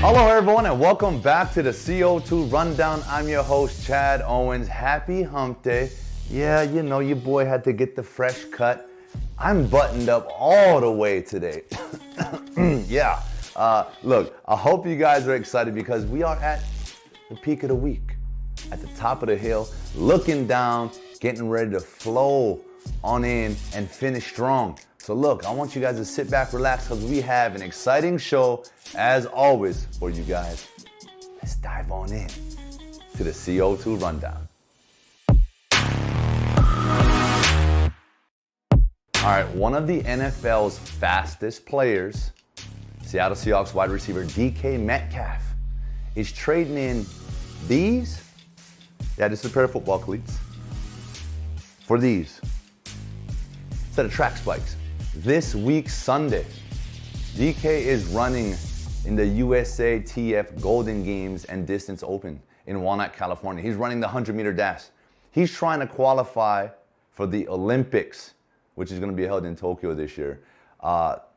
Hello everyone and welcome back to the CO2 Rundown. I'm your host Chad Owens. Happy hump day. Yeah, you know your boy had to get the fresh cut. I'm buttoned up all the way today. Yeah, look, I hope you guys are excited because we are at the peak of the week. At the top of the hill, looking down, getting ready to flow on in and finish strong. So look, I want you guys to sit back, relax, because we have an exciting show, as always, for you guys. Let's dive on in to the CO2 Rundown. All right, one of the NFL's fastest players, Seattle Seahawks wide receiver DK Metcalf, is trading in these. Yeah, this is a pair of football cleats. For these, instead of track spikes. This week, Sunday, DK is running in the USATF Golden Games and Distance Open in Walnut, California. He's running the 100-meter dash. He's trying to qualify for the Olympics, which is going to be held in Tokyo this year.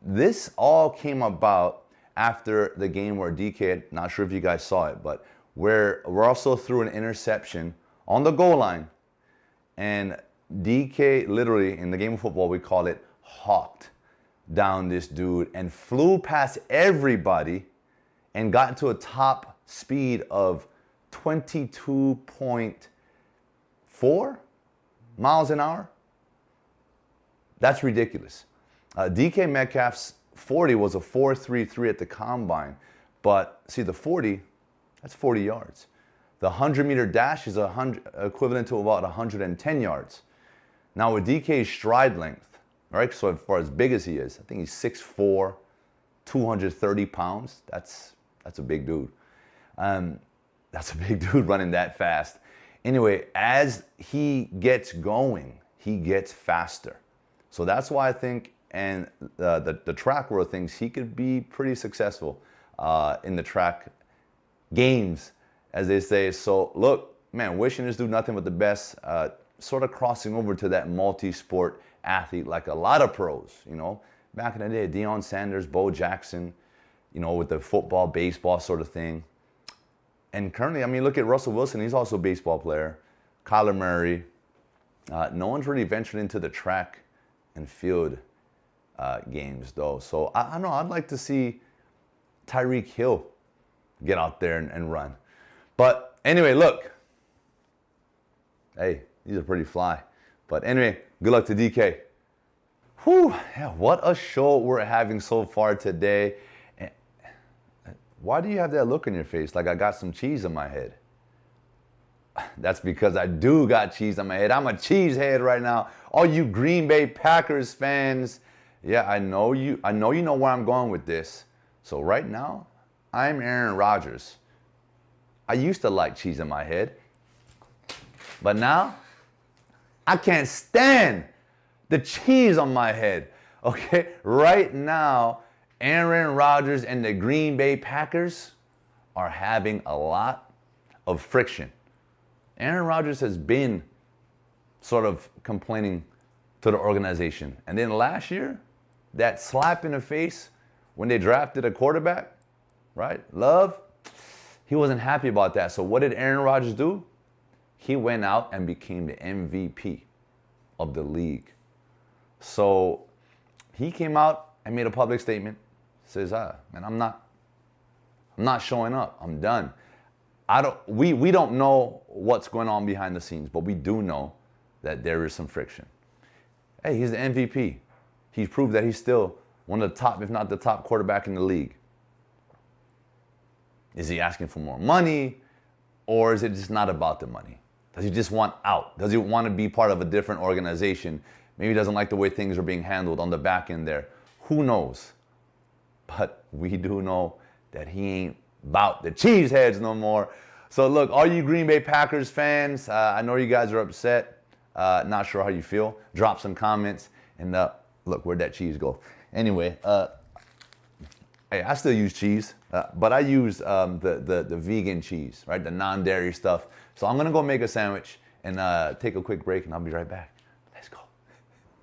This all came about after the game where DK, not sure if you guys saw it, but where Russell threw an interception on the goal line, and DK literally, in the game of football, we call it hawked down this dude and flew past everybody and got to a top speed of 22.4 miles an hour. That's ridiculous. DK Metcalf's 40 was a 4.33 at the combine, but see the 40, that's 40 yards. The 100-meter dash is equivalent to about 110 yards. Now with DK's stride length, right, so as far as big as he is, I think he's 6'4", 230 pounds. That's a big dude. That's a big dude running that fast. Anyway, as he gets going, he gets faster. So that's why I think, and the track world thinks he could be pretty successful in the track games, as they say. So look, man, wishing this dude nothing but the best. Sort of crossing over to that multi-sport athlete like a lot of pros, you know. Back in the day, Deion Sanders, Bo Jackson, you know, with the football, baseball sort of thing. And currently, I mean, look at Russell Wilson. He's also a baseball player. Kyler Murray. No one's really ventured into the track and field games, though. So, I don't know. I'd like to see Tyreek Hill get out there and run. But anyway, look. Hey, these are pretty fly. But anyway, good luck to DK. Whew, yeah, what a show we're having so far today. And why do you have that look on your face like I got some cheese on my head? That's because I do got cheese on my head. I'm a cheesehead right now. All you Green Bay Packers fans, yeah, I know you know where I'm going with this. So right now, I'm Aaron Rodgers. I used to like cheese on my head, but now I can't stand the cheese on my head, okay? Right now, Aaron Rodgers and the Green Bay Packers are having a lot of friction. Aaron Rodgers has been sort of complaining to the organization. And then last year, that slap in the face when they drafted a quarterback, right? Love, he wasn't happy about that. So what did Aaron Rodgers do? He went out and became the MVP of the league. So he came out and made a public statement. Says, man, I'm not showing up. I'm done. We don't know what's going on behind the scenes, but we do know that there is some friction. Hey, he's the MVP. He's proved that he's still one of the top, if not the top quarterback in the league. Is he asking for more money, or is it just not about the money? Does he just want out? Does he want to be part of a different organization? Maybe he doesn't like the way things are being handled on the back end there. Who knows? But we do know that he ain't about the cheeseheads no more. So look, all you Green Bay Packers fans, I know you guys are upset. Not sure how you feel. Drop some comments. And look, where'd that cheese go? Anyway, hey, I still use cheese, but I use the vegan cheese, right? The non-dairy stuff. So I'm gonna go make a sandwich and take a quick break, and I'll be right back. Let's go.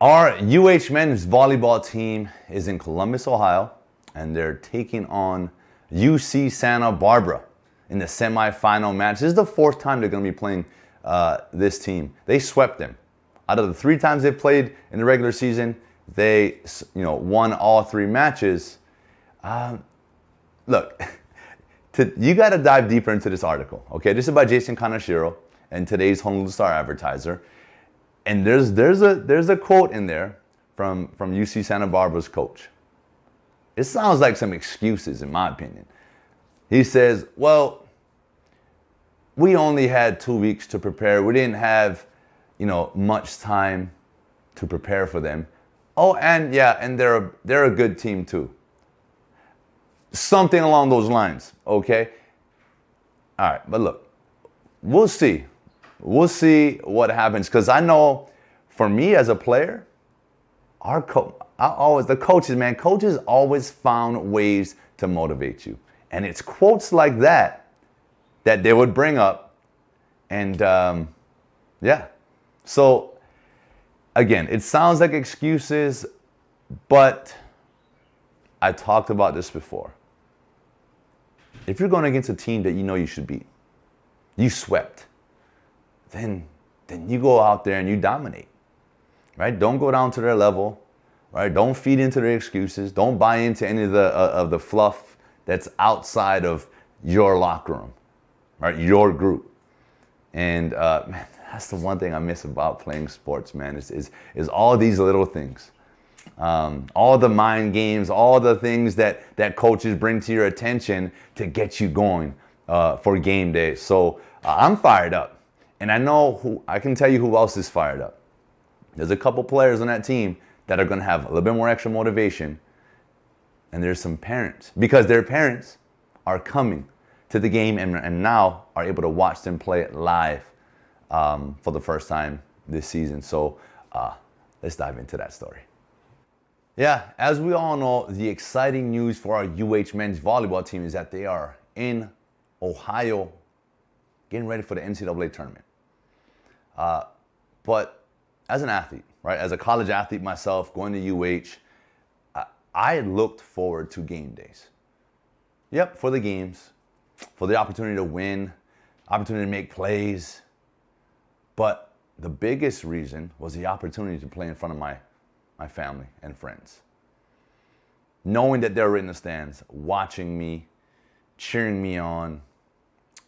Our UH men's volleyball team is in Columbus, Ohio, and they're taking on UC Santa Barbara in the semifinal match. This is the 4th time they're going to be playing this team. They swept them. Out of the 3 times they played in the regular season, they won all 3 matches. Look, you got to dive deeper into this article. Okay, this is by Jason Kanashiro and today's Honolulu Star-Advertiser. And there's a quote in there from UC Santa Barbara's coach. It sounds like some excuses, in my opinion. He says, well, we only had 2 weeks to prepare. We didn't have, much time to prepare for them. Oh, and they're a good team too. Something along those lines, okay? All right, but look, we'll see. We'll see what happens, because I know for me as a player, the coaches always found ways to motivate you. And it's quotes like that they would bring up. And so again, it sounds like excuses, but I talked about this before. If you're going against a team that you know you should beat, you swept, then you go out there and you dominate, right? Don't go down to their level, right? Don't feed into their excuses. Don't buy into any of the fluff that's outside of your locker room, right? Your group. And man, that's the one thing I miss about playing sports, man, is all these little things. All the mind games, all the things that coaches bring to your attention to get you going for game day. So I'm fired up. And I can tell you who else is fired up. There's a couple players on that team that are going to have a little bit more extra motivation. And there's some parents, because their parents are coming to the game and now are able to watch them play it live for the first time this season. So let's dive into that story. Yeah, as we all know, the exciting news for our UH men's volleyball team is that they are in Ohio getting ready for the NCAA tournament. But as an athlete, right, as a college athlete myself, going to UH, I looked forward to game days. Yep, for the games, for the opportunity to win, opportunity to make plays. But the biggest reason was the opportunity to play in front of my family and friends. Knowing that they were in the stands, watching me, cheering me on,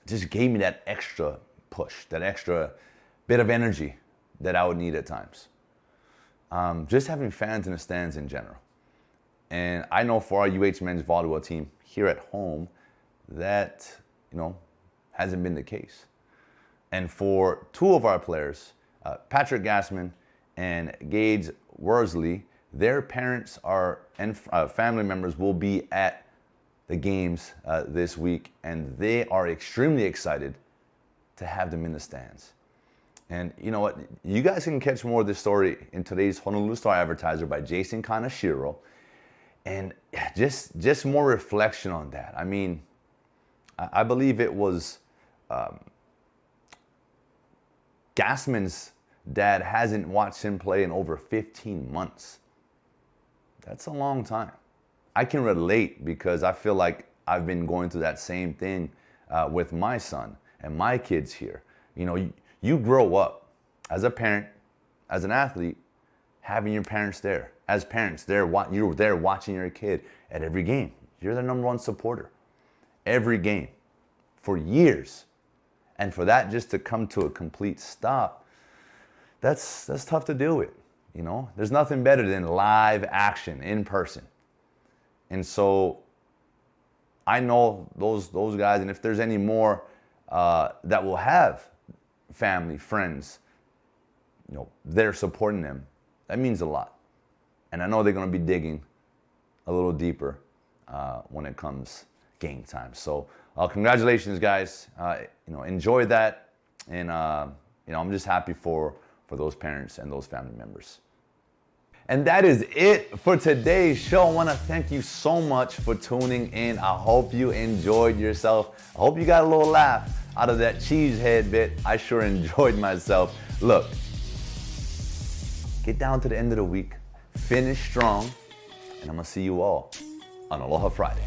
just gave me that extra push, that extra bit of energy that I would need at times. Just having fans in the stands in general. And I know for our UH men's volleyball team here at home, that, hasn't been the case. And for 2 of our players, Patrick Gassman and Gage Worsley, their parents and family members will be at the games this week, and they are extremely excited to have them in the stands. And you know what? You guys can catch more of this story in today's Honolulu Star-Advertiser by Jason Kanashiro. And just more reflection on that. I mean, I believe it was Gassman's dad hasn't watched him play in over 15 months. That's a long time. I can relate because I feel like I've been going through that same thing with my son and my kids here. You grow up as a parent, as an athlete, having your parents there. As parents, you're there watching your kid at every game. You're the number 1 supporter. Every game. For years. And for that just to come to a complete stop, that's tough to deal with. There's nothing better than live action in person. And so I know those guys, and if there's any more that will have family, friends, they're supporting them, that means a lot. And I know they're going to be digging a little deeper when it comes game time. So congratulations, guys. Enjoy that. And, I'm just happy for those parents and those family members. And that is it for today's show. I want to thank you so much for tuning in. I hope you enjoyed yourself. I hope you got a little laugh out of that cheesehead bit. I sure enjoyed myself. Look, get down to the end of the week. Finish strong, and I'm going to see you all on Aloha Friday.